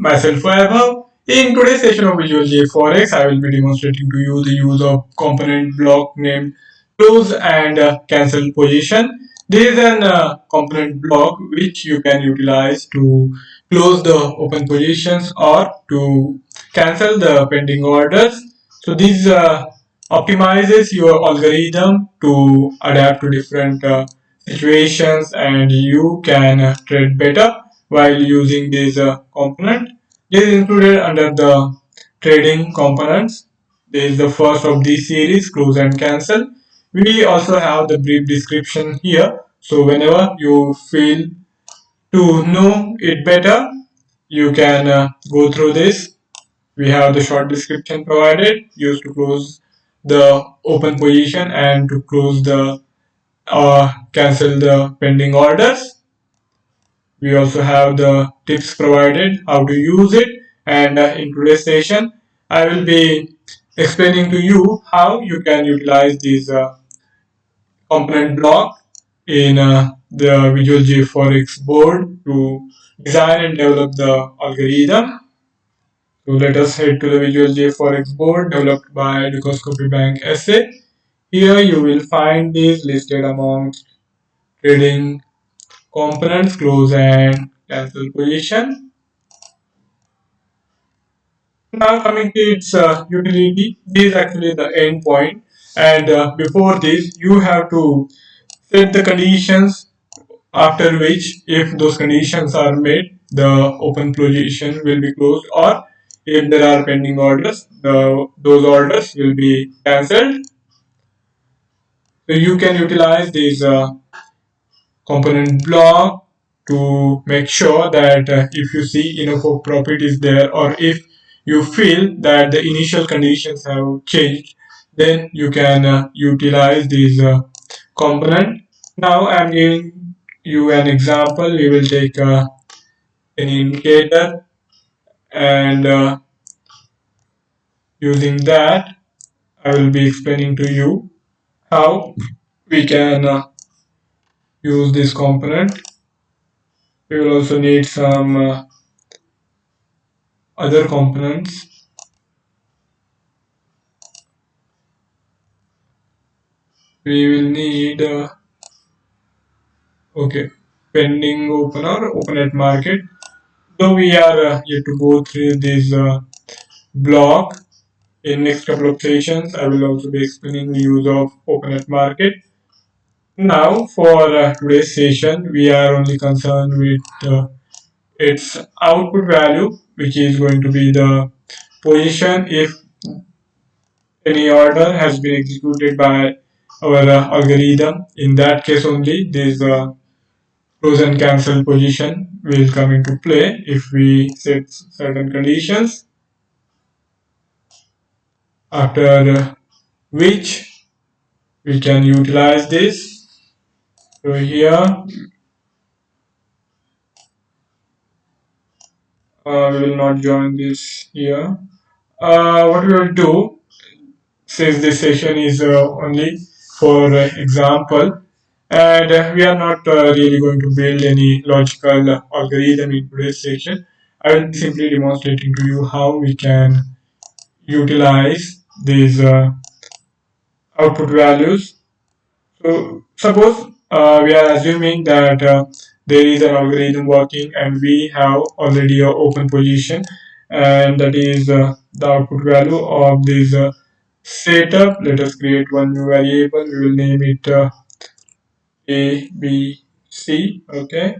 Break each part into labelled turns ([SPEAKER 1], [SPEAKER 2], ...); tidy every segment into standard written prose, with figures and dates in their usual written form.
[SPEAKER 1] myself Vaibhav. In today's session of Visual JForex, I will be demonstrating to you the use of component block named close and cancel position. This is an component block which you can utilize to close the open positions or to cancel the pending orders. So this optimizes your algorithm to adapt to different situations, and you can trade better while using this component. This is included under the trading components. This is the first of this series, close and cancel. We also have the brief description here. So whenever you feel to know it better, you can go through this. We have the short description provided, used to close the open position and to close the cancel the pending orders. We also have the tips provided, how to use it, and in today's session, I will be explaining to you how you can utilize this component block in the Visual JForex board to design and develop the algorithm. So let us head to the Visual JForex board developed by Dukascopy Bank SA. Here you will find these listed among trading components, close and cancel position. Now coming to its utility, this is actually the end point, and before this you have to set the conditions after which, if those conditions are met, the open position will be closed, or if there are pending orders, those orders will be cancelled. So you can utilize this component block to make sure that if you see enough of profit is there, or if you feel that the initial conditions have changed, then you can utilize this component. Now I'm giving you an example. We will take an indicator, and using that I will be explaining to you how we can use this component. We will also need some other components. We will need okay, pending open or open at market. So we are yet to go through this block. In next couple of sessions, I will also be explaining the use of open at market. Now, for today's session, we are only concerned with its output value, which is going to be the position if any order has been executed by our algorithm. In that case only, this close and cancel position will come into play if we set certain conditions, after which we can utilize this. So here we will not join this here. What we will do, since this session is only for example, and we are not really going to build any logical algorithm in today's session, I will be simply demonstrating to you how we can utilize these output values. So suppose we are assuming that there is an algorithm working and we have already an open position, and that is the output value of this setup. Let us create one new variable. We will name it A, B, C. Okay.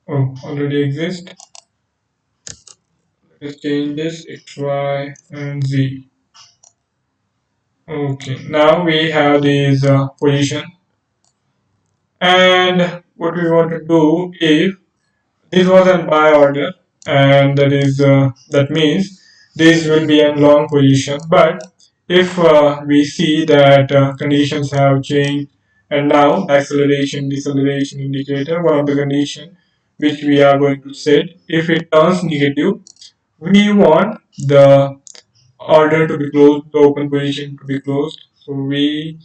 [SPEAKER 1] Oh, already exists. Let's change this X, Y, and Z. Okay. Now we have this position, and what we want to do, if this was a buy order, and that means this will be a long position. But if we see that conditions have changed, and now acceleration deceleration indicator, one of the condition which we are going to set, if it turns negative, we want the order to be closed, the open position to be closed. So we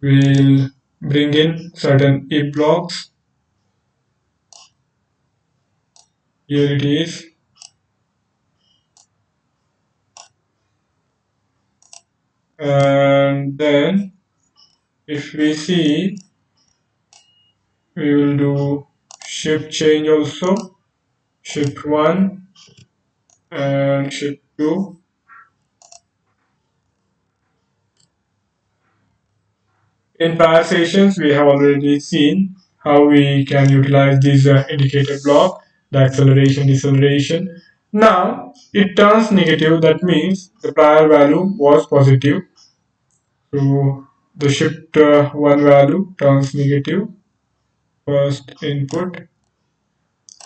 [SPEAKER 1] will bring in certain if blocks. Here it is. And then if we see, we will do shift change also, shift 1 and shift 2. In prior sessions, we have already seen how we can utilize this indicator block, the acceleration, deceleration. Now it turns negative, that means the prior value was positive. So the shift 1 value turns negative, first input,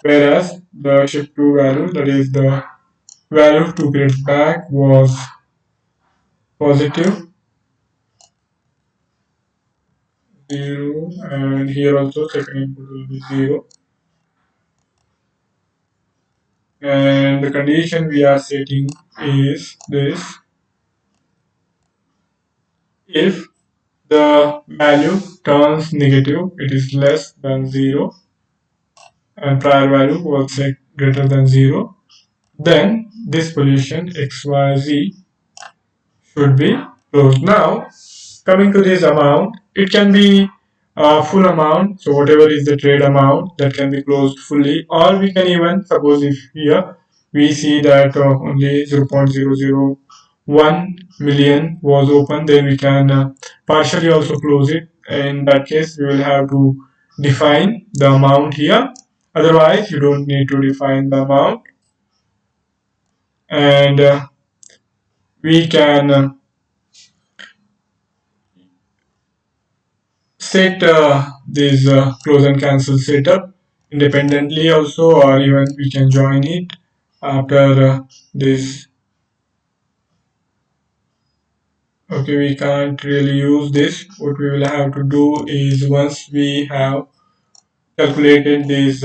[SPEAKER 1] whereas the shift 2 value, that is the value 2 periods back, was positive, 0, and here also second input will be 0. And the condition we are setting is this: if the value turns negative, it is less than 0, and prior value was set greater than 0, then this position XYZ should be closed. Now, coming to this amount, it can be a full amount, so whatever is the trade amount that can be closed fully, or we can even suppose if here we see that only 0.001 million was open, then we can partially also close it. In that case, we will have to define the amount here. Otherwise, you don't need to define the amount, and we can set this close and cancel setup independently also, or even we can join it after this. Okay, we can't really use this. What we will have to do is, once we have calculated these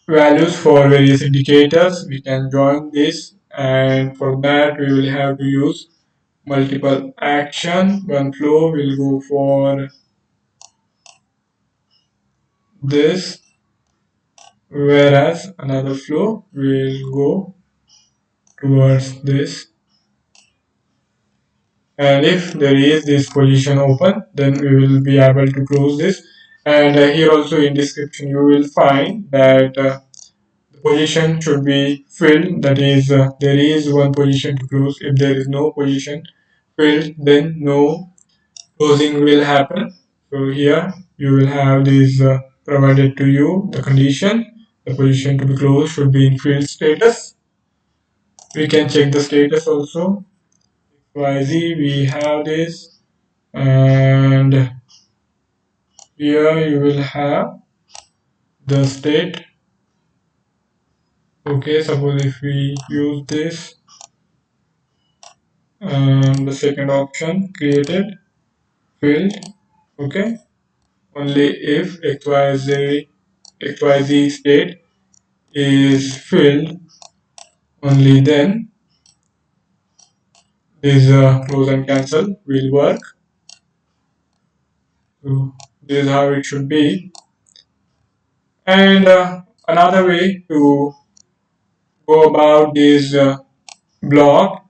[SPEAKER 1] values for various indicators, we can join this, and for that we will have to use multiple action. One flow will go for this, whereas another flow will go towards this. And if there is this position open, then we will be able to close this. And here also in description you will find that the position should be filled, that is there is one position to close. If there is no position filled, then no closing will happen. So here you will have this provided to you, the condition: the position to be closed should be in filled status. We can check the status also. YZ, we have this, and here you will have the state. Okay, suppose if we use this, and the second option created field. Okay, only if xyz state is filled, only then this close and cancel will work. So this is how it should be. And another way to go about this block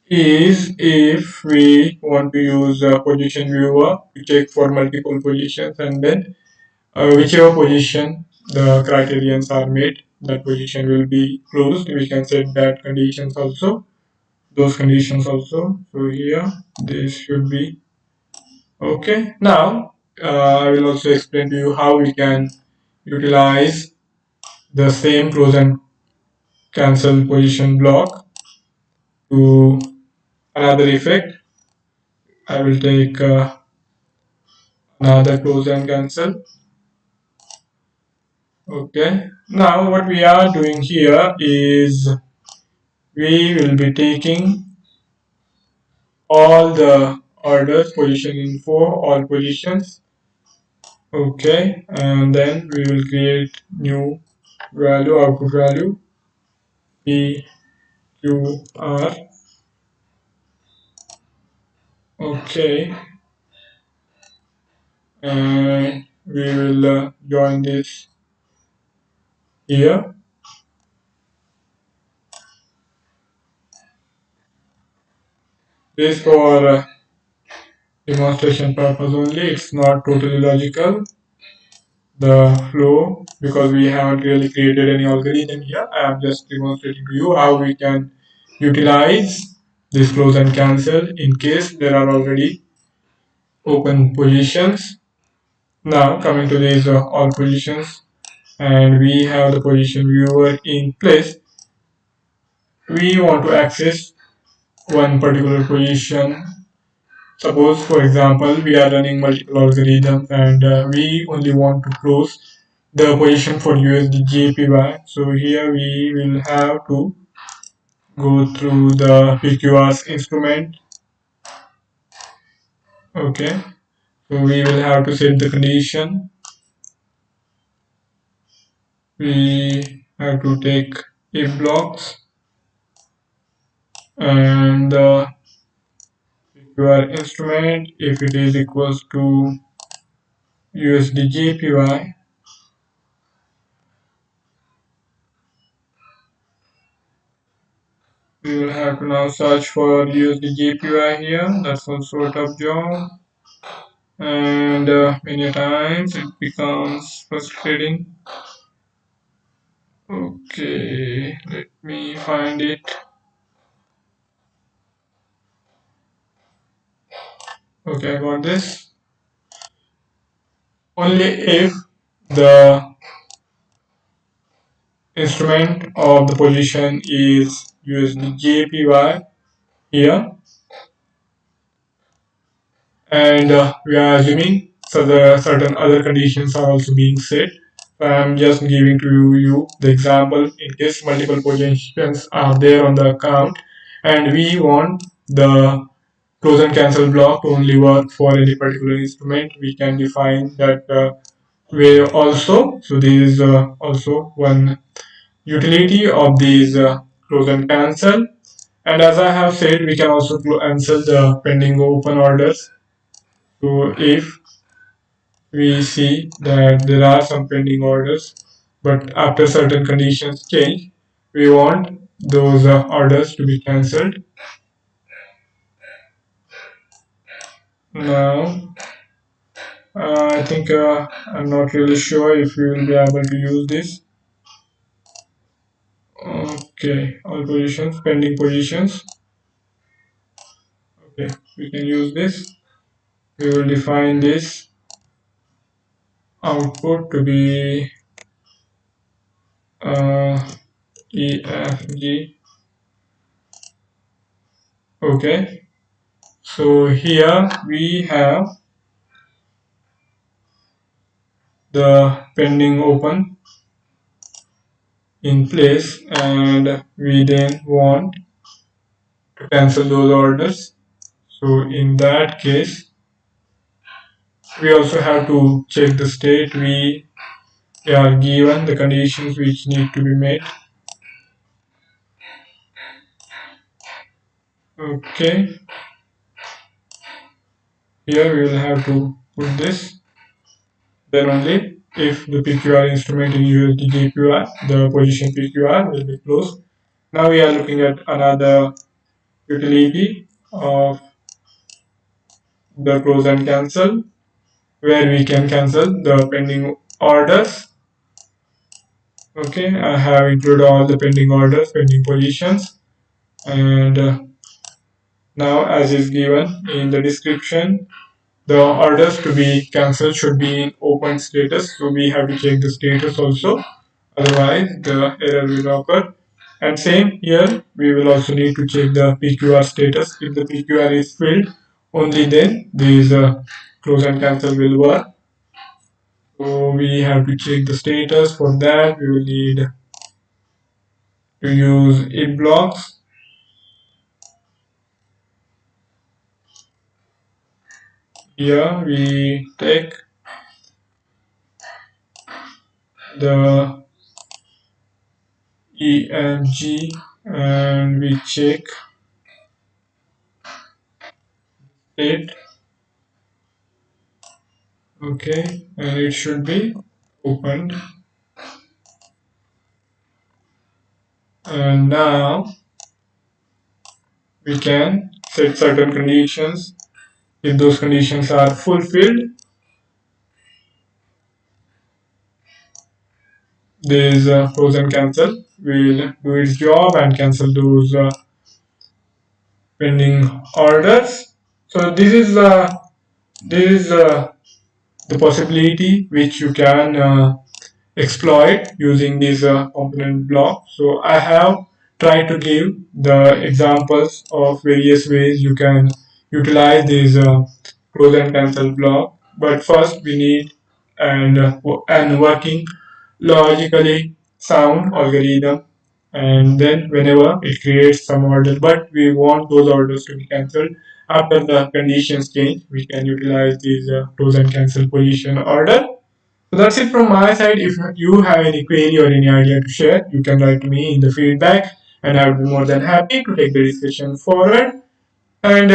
[SPEAKER 1] is, if we want to use a position viewer to check for multiple positions, and then whichever position the criterions are met, that position will be closed. We can set that conditions also, those conditions also. So here this should be okay. Now I will also explain to you how we can utilize the same close and cancel position block to another effect. I will take another close and cancel. Okay. Now what we are doing here is, we will be taking all the orders, position info, all positions. Okay, and then we will create new value, output value, P Q R. Okay, and we will join this here. This for demonstration purpose only. It's not totally logical, the flow, because we haven't really created any algorithm here. I am just demonstrating to you how we can utilize this close and cancel in case there are already open positions. Now coming to these all positions, and we have the position viewer in place. We want to access one particular position. Suppose, for example, we are running multiple algorithms and we only want to close the position for USD JPY. So here we will have to go through the PQR's instrument. Okay, so we will have to set the condition. We have to take if blocks and the PQR instrument if it is equals to USD JPY. We will have to now search for USD JPY here. That's also a tough job. And many times it becomes frustrating. Okay, let me find it. Okay, I got this. Only if the instrument of the position is USD JPY here, and we are assuming so the certain other conditions are also being set. So I'm just giving to you the example in case multiple positions are there on the account, and we want the close and cancel block to only work for any particular instrument. We can define that way also. So there is also one utility of these close and cancel. And as I have said, we can also cancel the pending open orders. So if we see that there are some pending orders, but after certain conditions change, we want those orders to be cancelled. Now, I think I'm not really sure if we will be able to use this. Okay, all positions, pending positions. Okay, we can use this. We will define this output to be uh, EFG. Okay, so here we have the pending open in place, and we then want to cancel those orders. So in that case, we also have to check the state. We are given the conditions which need to be met. Okay, here we will have to put this. Then only if the PQR instrument in USD JPY, the position PQR will be closed. Now we are looking at another utility of the close and cancel, where we can cancel the pending orders. Okay, I have included all the pending orders, pending positions, and now as is given in the description, the orders to be cancelled should be in open status, so we have to check the status also, otherwise the error will occur. And same here, we will also need to check the PQR status. If the PQR is filled, only then these close and cancel will work. So we have to check the status. For that we will need to use if blocks. Here we take the EMG and we check it. Okay, and it should be opened. And now we can set certain conditions. If those conditions are fulfilled, this close and cancel will do its job and cancel those pending orders. So this is the possibility which you can exploit using this component block. So I have tried to give the examples of various ways you can utilize this close and cancel block. But first we need an working logically sound algorithm, and then whenever it creates some order but we want those orders to be cancelled after the conditions change, we can utilize these close and cancel position order. So that's it from my side. If you have any query or any idea to share, you can write to me in the feedback, and I would be more than happy to take the discussion forward. And